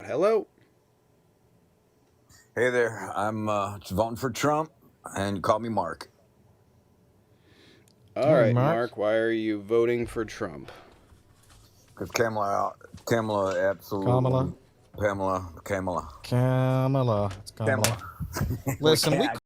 Hello. Hey there, I'm just voting for Trump, and you call me Mark. All Hey, right, Mark. Mark, why are you voting for Trump? Because Kamala, Kamala. absolutely, Kamala. It's Kamala. We Listen, we can't. call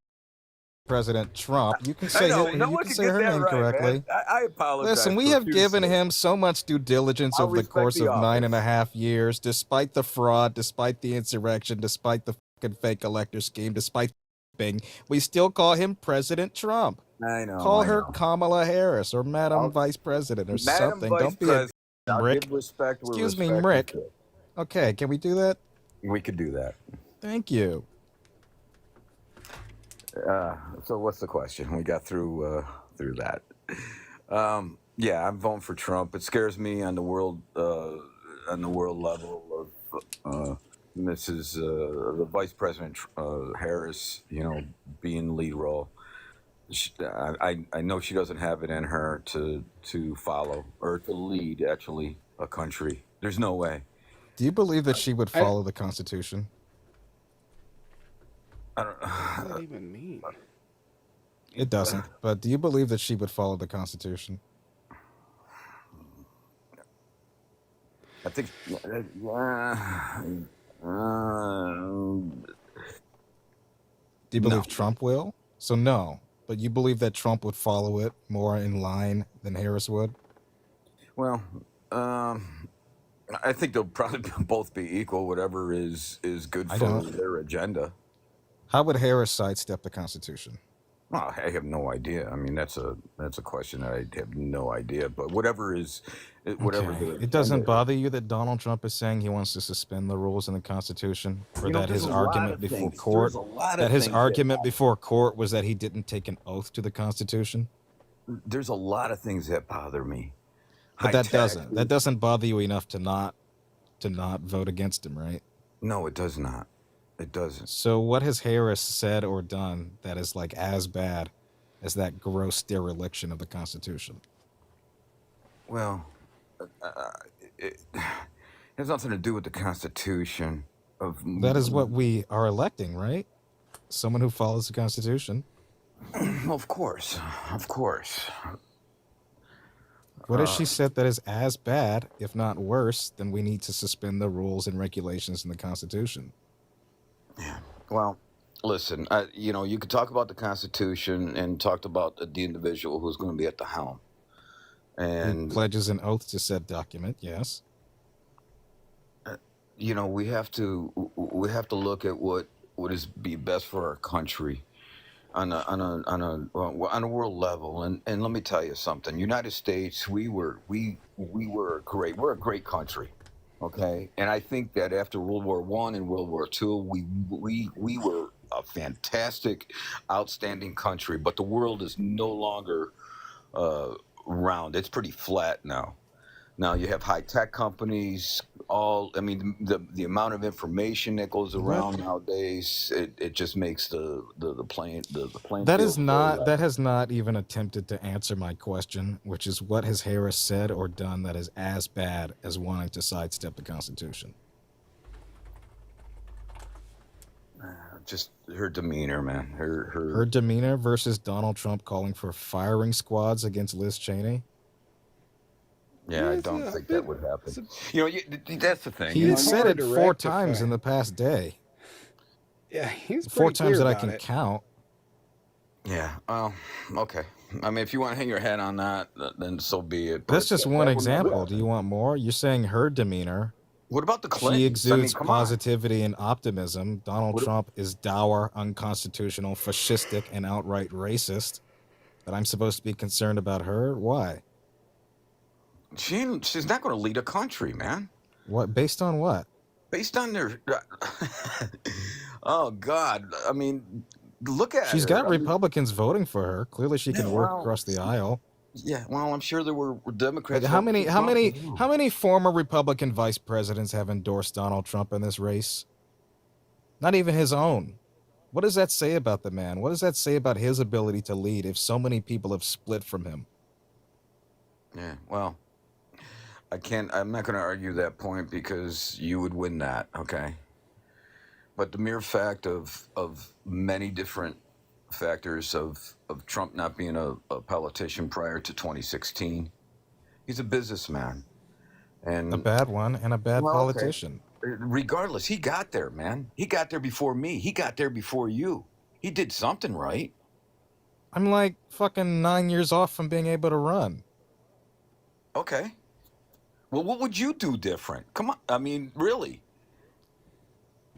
President Trump. You can I say know no you one can can say get her that name right, man. correctly. I apologize Listen, we have given profusely. him so much due diligence I'll over the respect course the of nine and a office. half years, despite the fraud, despite the insurrection, despite the fucking fake elector scheme, despite being, we still call him President Trump. I know, Call I her know. Kamala Harris or Madam I'll, Vice President or Madam something. Vice Don't be a President, I'll Rick. give respect where Excuse me, respect is Rick. due. Okay, can we do that? We could do that. Thank you. So what's the question? We got through that. Yeah, I'm voting for Trump. It scares me on the world level of Mrs. The Vice President Harris, being lead role. I know she doesn't have it in her to follow or to lead actually a country. There's no way. Do you believe that she would I, follow the Constitution? I what does that don't. even mean? It doesn't. But do you believe that she would follow the Constitution? I think. Do you No. believe Trump will? So no. But you believe that Trump would follow it more in line than Harris would? Well, I think they'll probably both be equal. Whatever is good I for don't. their agenda. How would Harris sidestep the Constitution? Well, I have no idea. I mean, that's a question that I have no idea. But whatever Okay. their It agenda doesn't is. bother you that Donald Trump is saying he wants to suspend the rules in the Constitution, or that There's his a lot argument of before things. There's court a lot of that his things that argument before court was that he didn't take an oath to the Constitution? there's a lot of things that bother me. But High that taxes. doesn't bother you enough to not vote against him, right? No, it does not. It doesn't. So what has Harris said or done that is like as bad as that gross dereliction of the Constitution? Well, it has nothing to do with the Constitution. Of That is what we are electing, right? Someone who follows the Constitution. of course, of course. What has Uh, she said that is as bad, if not worse, than we need to suspend the rules and regulations in the Constitution? yeah. Well, listen. You could talk about the Constitution and talked about the individual who's going to be at the helm, Who and pledges an oath to said document, yes. we have to look at what is be best for our country on a world level. And let me tell you something. United States, we're a great country. Okay, and I think that after World War One and World War Two, we were a fantastic, outstanding country. But the world is no longer uh, round. It's pretty flat now. Now you have high tech companies. I mean, the amount of information that goes What? around nowadays, it just makes the playing That is field very not that level. has not even attempted to answer my question, which is what has Harris said or done that is as bad as wanting to sidestep the Constitution? Just her demeanor, man. Her demeanor versus Donald Trump calling for firing squads against Liz Cheney? Yeah, Yeah, I it's don't a think that bit. would happen. It's a, That's the thing. He had it's said hard it to 4 times rectify. in the past day. Yeah, he's Four pretty times clear that I about can it. count. Yeah. Well, okay. I mean, if you want to hang your hat on that, then so be it. That's But just one that would never example. Do you happen. want more? You're saying her demeanor. What about the She Clintons? I mean, exudes come on. positivity and optimism. Donald What? Trump is dour, unconstitutional, fascistic, and outright racist. That I'm supposed to be concerned about her? Why? She's not going to lead a country, man. What? Based on what? Based on their. Oh God! I mean, look at She's her. got I mean, Republicans voting for her. Clearly, she yeah. can work Well, across the aisle. yeah. Well, I'm sure there were Like Democrats how voting for many, how Trump many, as well. how many former Republican vice presidents have endorsed Donald Trump in this race? Not even his own. What does that say about the man? What does that say about his ability to lead if so many people have split from him? Yeah. Well, I'm not going to argue that point because you would win that, okay? But the mere fact of many different factors of Trump not being a politician prior to 2016, he's a businessman. A And, bad one and a bad well, okay. politician. Regardless, he got there, man. He got there before me. He got there before you. He did something right. I'm like fucking 9 years off from being able to run. Okay. Well, what would you do different? Come on. I mean, really.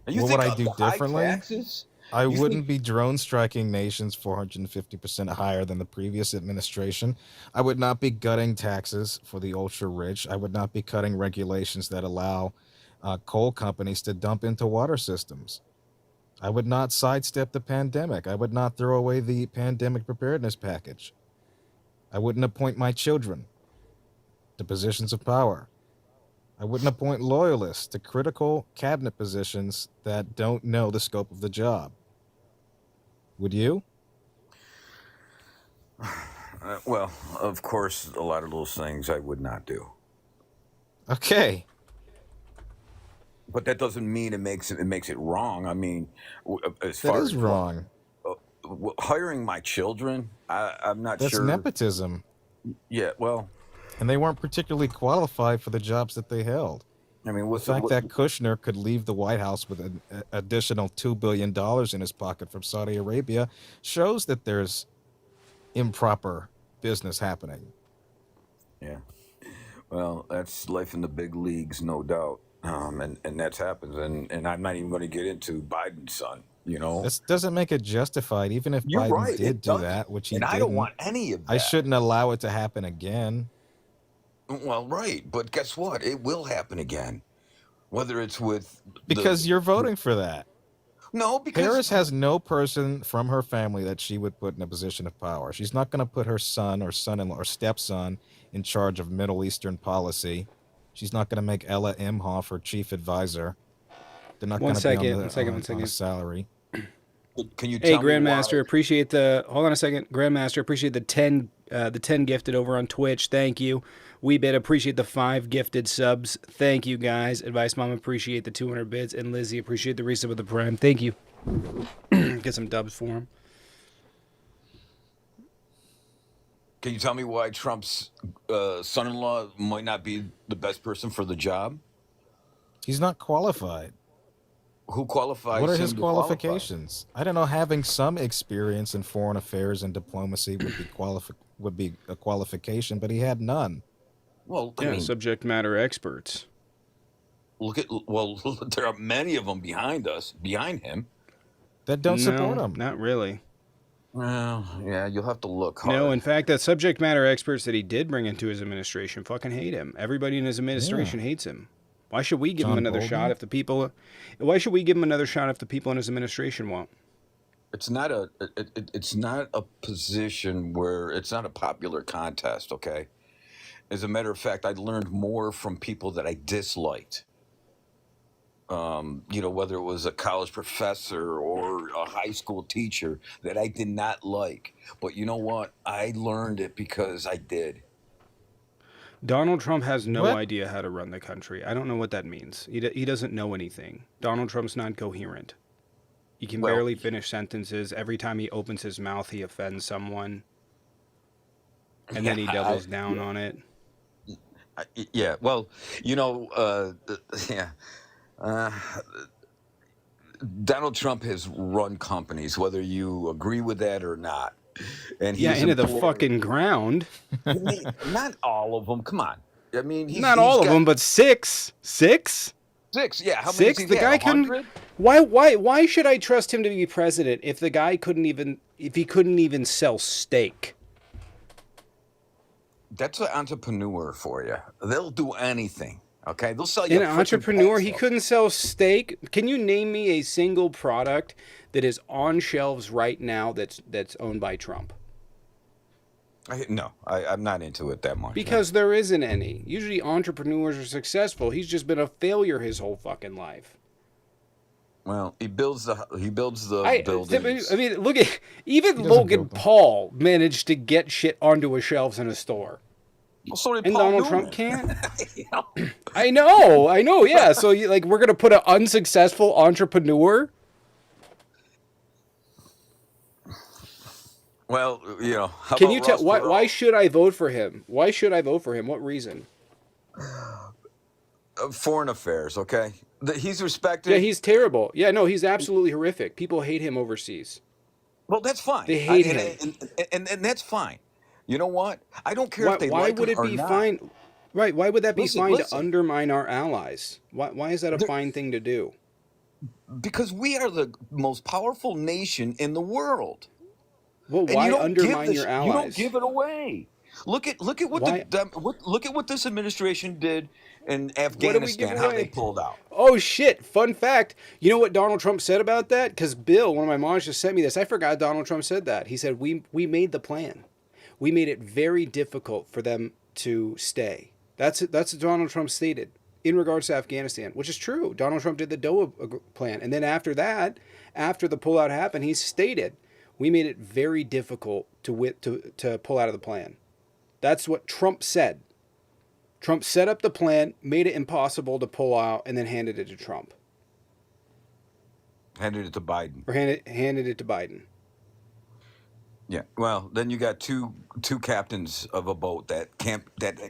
You What think would I of do the high differently? taxes? I You wouldn't think be drone striking nations 450% higher than the previous administration. I would not be gutting taxes for the ultra rich. I would not be cutting regulations that allow coal companies to dump into water systems. I would not sidestep the pandemic. I would not throw away the pandemic preparedness package. I wouldn't appoint my children to positions of power. I wouldn't appoint loyalists to critical cabinet positions that don't know the scope of the job. Would you? well, of course, a lot of those things I would not do. Okay. But that doesn't mean it makes it wrong. I mean, as That far is as wrong. hiring my children, I'm not That's sure. nepotism. Yeah, well, And they weren't particularly qualified for the jobs that they held. I mean, The what's fact that Kushner could leave the White House with an additional $2 billion in his pocket from Saudi Arabia shows that there's improper business happening. yeah. Well, that's life in the big leagues, no doubt. And that's happens, and I'm not even going to get into Biden's son. You know, This doesn't make it justified. Even if you're Biden right. did It do doesn't, that, which he and I don't didn't, want any of I that. shouldn't allow it to happen again. Well, right, but guess what? It will happen again, whether it's with Because you're voting for that. no, because Harris has no person from her family that she would put in a position of power. She's not going to put her son or son-in-law or stepson in charge of Middle Eastern policy. She's not going to make Ella Imhoff her chief advisor. They're not going to be on a salary. can you Hey, tell me Grandmaster, why? appreciate the. Hold on a second, Grandmaster, appreciate the 10 gifted over on Twitch. Thank you. Weebit, appreciate the 5 gifted subs. Thank you, guys. Advice Mom, appreciate the 200 bits, and Lizzie, appreciate the resub of the Prime. Thank you. Get some dubs for him. Can you tell me why Trump's son-in-law might not be the best person for the job? He's not qualified. Who qualifies What are him his to qualify? qualifications? I don't know. Having some experience in foreign affairs and diplomacy would be a qualification, but he had none. Well, I Yeah, mean, subject matter experts. there are many of them behind him. That don't support No, him. not really. Well, yeah, you'll have to look hard. No, in fact, the subject matter experts that he did bring into his administration fucking hate him. Everybody in his administration hates him. Why should we give him John another Bolton? shot if the people? Why should we give him another shot if the people in his administration won't? It's not a position where it's not a popular contest, okay? As a matter of fact, I learned more from people that I disliked. Whether it was a college professor or a high school teacher that I did not like. But you know what? I learned it because I did. Donald Trump has no What? idea how to run the country. I don't know what that means. He doesn't know anything. Donald Trump's not coherent. He can Well, barely finish sentences. Every time he opens his mouth, he offends someone, and then he doubles down on it. Yeah, well, yeah. Uh, Donald Trump has run companies, whether you agree with that or not. And Yeah, he's into the employed- fucking ground. I mean, not all of them. Come on. I mean, Not all of them, but six. Six? 6. Yeah, how many? Six? Does he The guy have, couldn't. 100? Why should I trust him to be president if the guy couldn't even sell steak? That's an entrepreneur for you. They'll do anything. Okay, they'll sell you. An a freaking entrepreneur, he pencil. couldn't sell steak. Can you name me a single product that is on shelves right now that's owned by Trump? No, I'm not into it that much. Because there isn't any. Usually entrepreneurs are successful. He's just been a failure his whole fucking life. Well, he builds the I buildings. mean, look at even He doesn't Logan build them. Paul managed to get shit onto his shelves in a store. Well, so did And Paul Donald Trump Newman. can't. You know? I know. Yeah. So we're gonna put an unsuccessful entrepreneur. Well, how Can about you tell Ross why? Why Perot? should I vote for him? Why should I vote for him? What reason? Foreign affairs, okay? He's Yeah, respected. he's terrible. Yeah, no, he's absolutely horrific. People hate him overseas. Well, that's fine. They hate him. And that's fine. You know what? I don't care Why? if they Why like would him it or be not. fine? Right? Why would that be Listen, fine to listen. undermine our allies? Why is that a They're- fine thing to do? Because we are the most powerful nation in the world. Well, And why undermine your you don't allies? give it away. Look at what Why? look at what this administration did in What do we give Afghanistan, how they away? pulled out. Oh shit! Fun fact. You know what Donald Trump said about that? Because Bill, one of my moms, just sent me this. I forgot Donald Trump said that. He said we made the plan. We made it very difficult for them to stay. That's what Donald Trump stated in regards to Afghanistan, which is true. Donald Trump did the Doha plan, and then after that, after the pullout happened, he stated we made it very difficult to pull out of the plan. That's what Trump said. Trump set up the plan, made it impossible to pull out, and then handed it to Trump. Handed it to Biden. Or handed it to Biden. Yeah. Well, then you got two captains of a boat that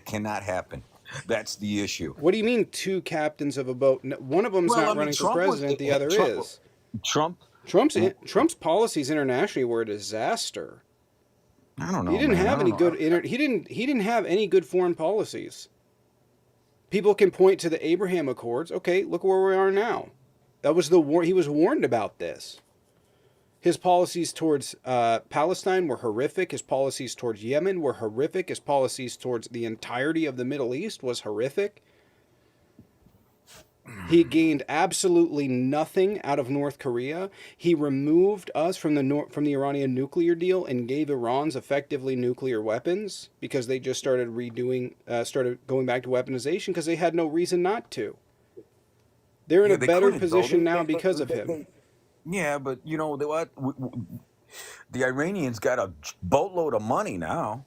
cannot happen. That's the issue. What do you mean two captains of a boat? One of them's Well, I not mean, running for Trump was president, the other is. Trump. Trump's policies internationally were a disaster. I don't know. He didn't man. have I any don't know. good he didn't have any good foreign policies. People can point to the Abraham Accords. Okay, look where we are now. That was the war. He was warned about this. His policies towards Palestine were horrific. His policies towards Yemen were horrific. His policies towards the entirety of the Middle East was horrific. He gained absolutely nothing out of North Korea. He removed us from the Iranian nuclear deal and gave Iran's effectively nuclear weapons because they just started going back to weaponization because they had no reason not to. They're in Yeah, a they better couldn't, though. position now because of him. Yeah, but you know what? The Iranians got a boatload of money now.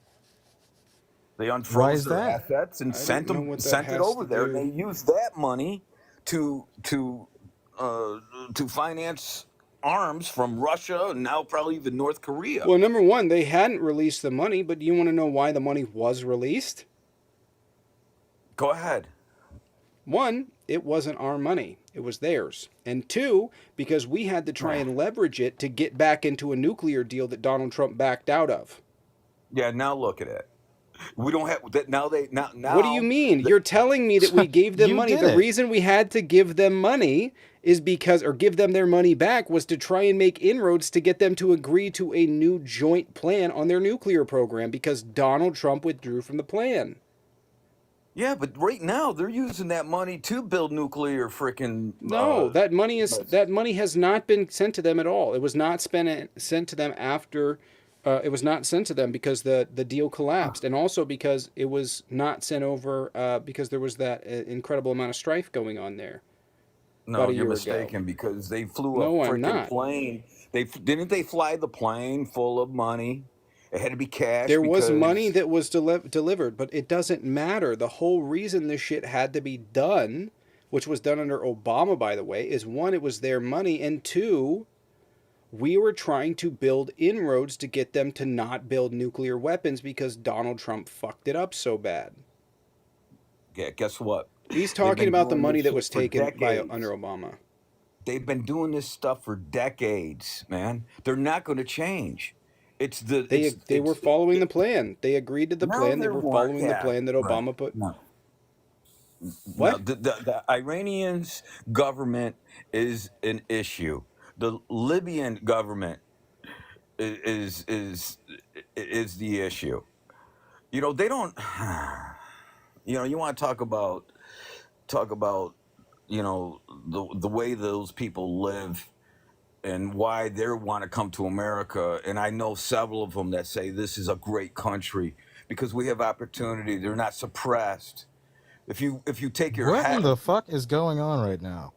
They Why unfroze is their that? assets and I don't know what that sent it has over to there, and do. they used that money to finance arms from Russia and now probably even North Korea. Well, number one, they hadn't released the money, but do you want to know why the money was released? Go ahead. One, it wasn't our money. It was theirs. And two, because we had to try and leverage it to get back into a nuclear deal that Donald Trump backed out of. Yeah, now look at it. We don't have that now. What do you mean? You're telling me that we gave them You money. did The it. reason we had to give them money is because, or give them their money back, was to try and make inroads to get them to agree to a new joint plan on their nuclear program because Donald Trump withdrew from the plan. Yeah, but right now they're using that money to build nuclear freaking. No, that money has not been sent to them at all. It was not sent to them after. It was not sent to them because the deal collapsed, and also because it was not sent over because there was that incredible amount of strife going on there. No, about a you're year mistaken ago. because they flew No, a I'm freaking not. plane. Didn't they fly the plane full of money? It had to be cash There was money because that was delivered, but it doesn't matter. The whole reason this shit had to be done, which was done under Obama, by the way, is one, it was their money, and two, we were trying to build inroads to get them to not build nuclear weapons because Donald Trump fucked it up so bad. yeah, guess what? He's They've talking been about the doing money this that shit was for taken decades. under Obama. They've been doing this stuff for decades, man. They're not going to change. It's the They were following the plan. They agreed to the no, plan. They they were weren't. following the Yeah, plan that right. Obama put. No, no. What? The Iranians government is an issue. The Libyan government is the issue. You know, they don't. You know, you want to talk about the way those people live and why they want to come to America. And I know several of them that say this is a great country because we have opportunity. They're not suppressed. If you take your What in hat, the fuck is going on right now?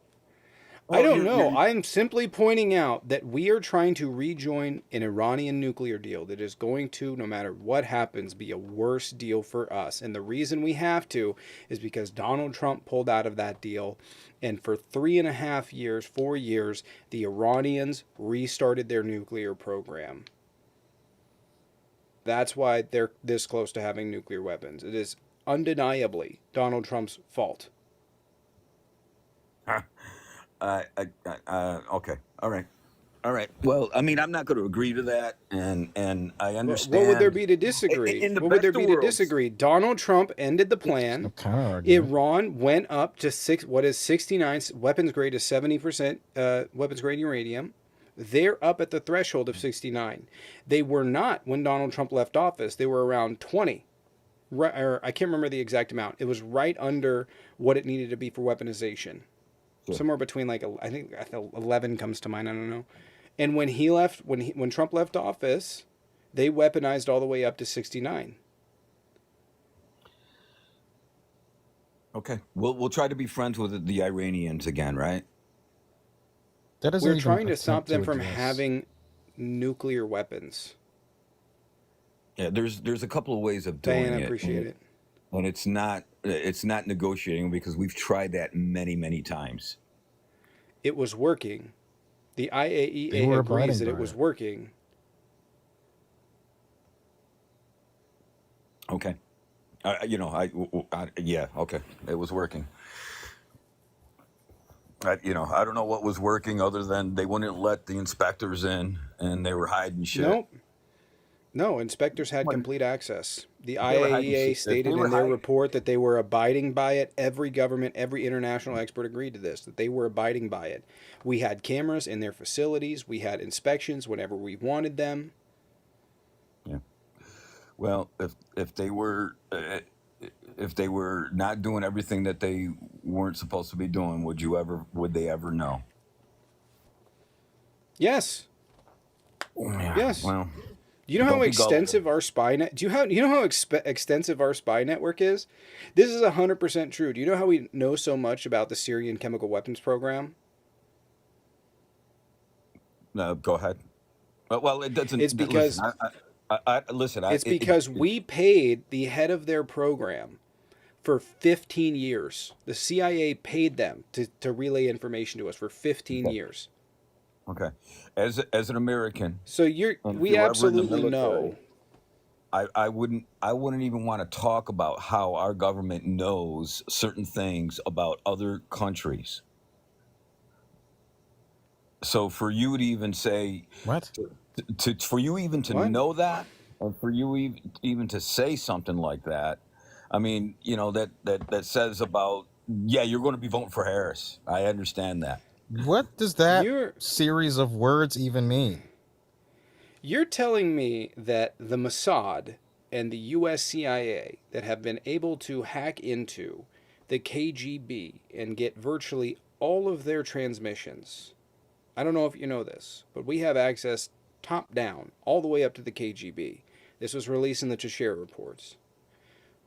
I Oh, don't know. I'm simply pointing out that we are trying to rejoin an Iranian nuclear deal that is going to, no matter what happens, be a worse deal for us. And the reason we have to is because Donald Trump pulled out of that deal. And for 3.5 years, 4 years, the Iranians restarted their nuclear program. That's why they're this close to having nuclear weapons. It is undeniably Donald Trump's fault. Okay. All right. All right. Well, I mean, I'm not going to agree to that, and I understand. What would there be to disagree? In the What would best there of be to worlds, disagree? Donald Trump ended the No plan. counter argument. Iran went up to what is 69 weapons grade is 70% weapons grade uranium. They're up at the threshold of 69. They were not when Donald Trump left office. They were around 20. Right, or I can't remember the exact amount. It was right under what it needed to be for weaponization. Sure. Somewhere between like I think 11 comes to mind. I don't know. And when he left, when Trump left office, they weaponized all the way up to 69. Okay. We'll try to be friends with the Iranians again, right? That doesn't We're even trying to stop attempt them to from address- having nuclear weapons. Yeah. There's a couple of ways of doing Diane, I it, appreciate it. and it's not negotiating because we've tried that many times. It was working. The They IAEA were agrees that abiding it by was it. working. Okay. Yeah. Okay. It was working. I don't know what was working other than they wouldn't let the inspectors in, and they were hiding shit. Nope. No, inspectors had What? complete access. The They were hiding shit. IAEA If stated they were in their hiding, report that they were abiding by it. Every government, every international expert agreed to this, that they were abiding by it. We had cameras in their facilities. We had inspections whenever we wanted them. yeah. Well, if they were not doing everything that they weren't supposed to be doing, would they ever know? Yes. Yeah. Yes. Well, You know don't how be gullible. extensive our spy net? You know how extensive our spy network is? This is 100% true. Do you know how we know so much about the Syrian chemical weapons program? No, go ahead. Well, it doesn't. It's because Listen. it's because we paid the head of their program for 15 years. The CIA paid them to relay information to us for 15 Okay. years. Okay. As an American, So and if we you were ever in the absolutely military, know. I wouldn't even want to talk about how our government knows certain things about other countries. So for you to even say What? for you even to What? know that, and for you even to say something like that, I mean, that says about, yeah, you're going to be voting for Harris. I understand that. What does that You're series of words even mean? You're telling me that the Mossad and the US CIA that have been able to hack into the KGB and get virtually all of their transmissions. I don't know if you know this, but we have access top down all the way up to the KGB. This was released in the Tashir reports.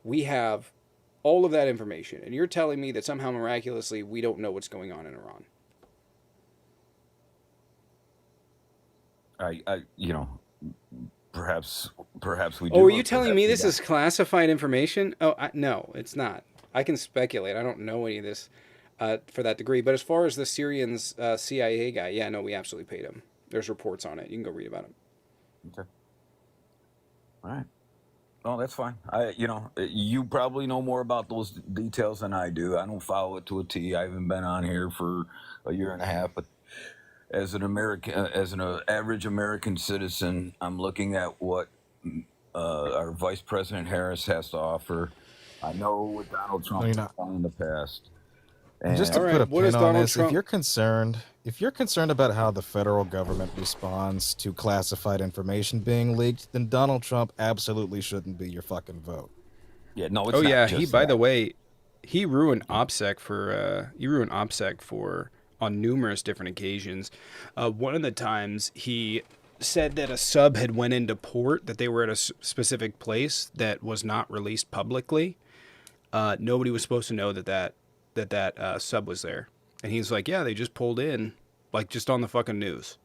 We have all of that information, and you're telling me that somehow miraculously we don't know what's going on in Iran. Perhaps we do. Oh, are or you telling perhaps me we this don't. is classified information? Oh, no, it's not. I can speculate. I don't know any of this for that degree. But as far as the Syrian's CIA guy, yeah, no, we absolutely paid him. There's reports on it. You can go read about it. Okay. All right. Oh, that's fine. You probably know more about those details than I do. I don't follow it to a T. I haven't been on here for a year and a half, but as an American, as an average American citizen, I'm looking at what our Vice President Harris has to offer. I know what Donald No, Trump you're has not. done in the past, And just to All and put a right, what is pin on Donald this, Trump? if you're concerned about how the federal government responds to classified information being leaked, then Donald Trump absolutely shouldn't be your fucking vote. yeah, no, it's Oh not yeah, just by the that. way, he ruined OPSEC for on numerous different occasions. One of the times he said that a sub had went into port, that they were at a specific place that was not released publicly. Nobody was supposed to know that sub was there. And he's like, yeah, they just pulled in, like just on the fucking news.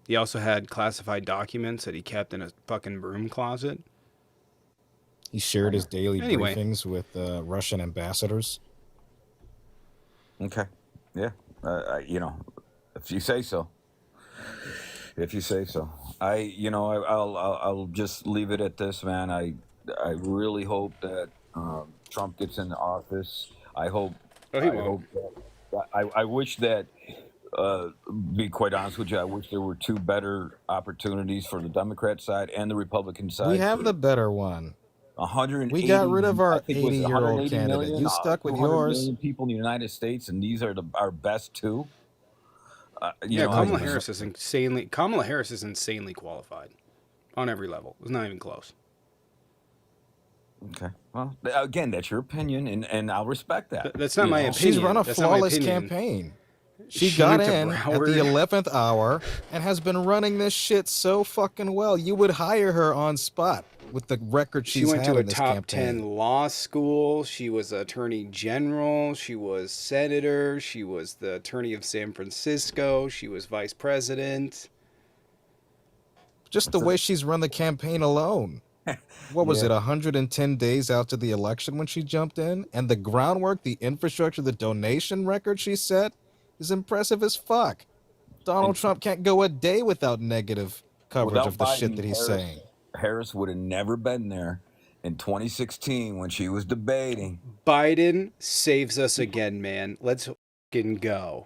He also had classified documents that he kept in a fucking broom closet. He shared his daily Anyway. briefings with Russian ambassadors. Okay. Yeah. You know, if you say so. If you say so. I'll just leave it at this, man. I really hope that Trump gets into office. I hope. Oh, he I won't. hope that. I wish that. Be quite honest with you, I wish there were two better opportunities for the Democrat side and the Republican side. We have the better one. 180. We got rid of our I think it was 80-year-old 180 candidate. million, You stuck with 200 yours. million people in the United States, and these are our best two. Kamala Harris is insanely qualified on every level. It's not even close. Okay. Well, again, that's your opinion, and I'll respect that. That's not my opinion. She's run a That's not my flawless opinion. campaign. She She got went to in at the Broward. 11th hour and has been running this shit so fucking well. You would hire her on spot with the record She she's went had to a in this top campaign. 10 law school. She was attorney general. She was senator. She was the attorney of San Francisco. She was vice president. Just the way she's run the campaign alone. What was it, 110 days after the election when she jumped in? And the groundwork, the infrastructure, the donation record she set is impressive as fuck. Donald Trump can't go a day without negative coverage Without of the shit Biden, that he's saying. Harris would have never been there in 2016 when she was debating. Biden saves us again, man. Let's fucking go.